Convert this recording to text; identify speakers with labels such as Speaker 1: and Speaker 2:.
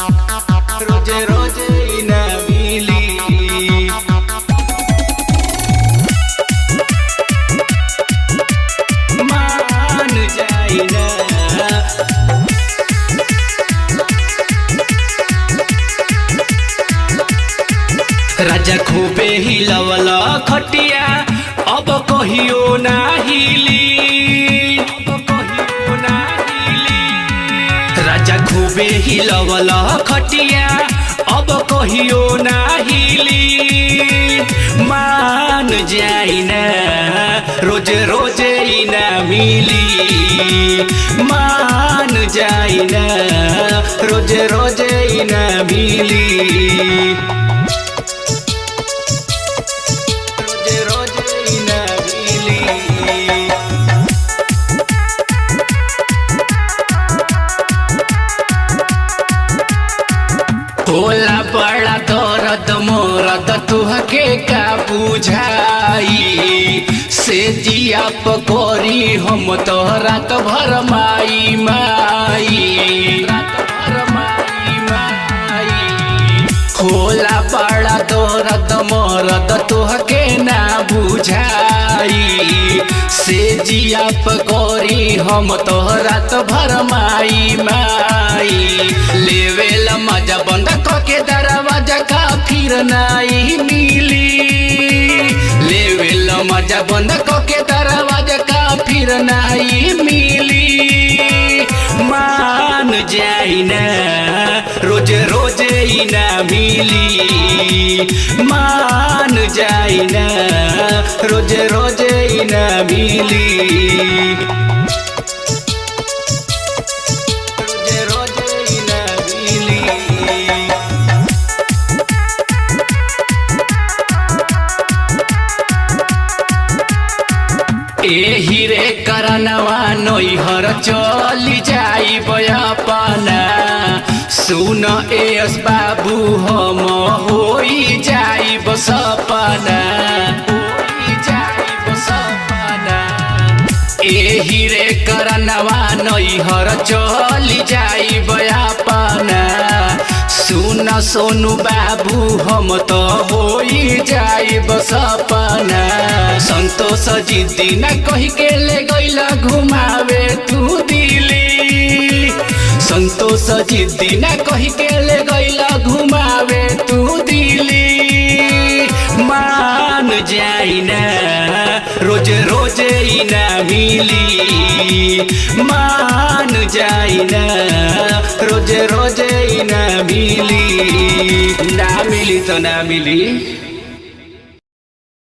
Speaker 1: रोजे रोजे न मिली। मान जाई ना राजा खूबे हिलवल खटिया अब कहियो ना हिली। राजा खूबे हिलवल खटिया अब कहियो ना हिली। मान जाई ना रोज रोज ना मिली। मान जाई ना रोज रोज ना मिली। होला बड़ा दर्द मोरद तुहके का बुझाई। से जिया पकोरी हम तो रात भर माई माई। होला बड़ा दर्द मोरद तुहके ना बुझाई। से जिया पकोरी हम तो रात भर माई माई। लेवेल मजा बंद के दरवाजा का फिर नहीं मिली। लेवेल मजा बंद के दरवाजा का फिर नहीं मिली। मान जाई ना रोज रोज ना मिली। मान जाई ना रोज रोज ना मिली। एही रे करनवा नैहर चली जाई बयापना। सुन एस बाबू हम होई जाई बसपना। एही रे करनवा नैहर चली जाई बयापना। सुन सोनू बाबू हम तो होई जाई बसपना। संतोष जिद्दी न कही के ले गईला घुमावे तू दिल्ली। संतोष जिद्दी न कही के ले गईला घुमावे तू दिल्ली। मान जाई ना रोज रोज ना मिली। मान जाई ना रोज रोज ना मिली। ना मिली तो ना मिली।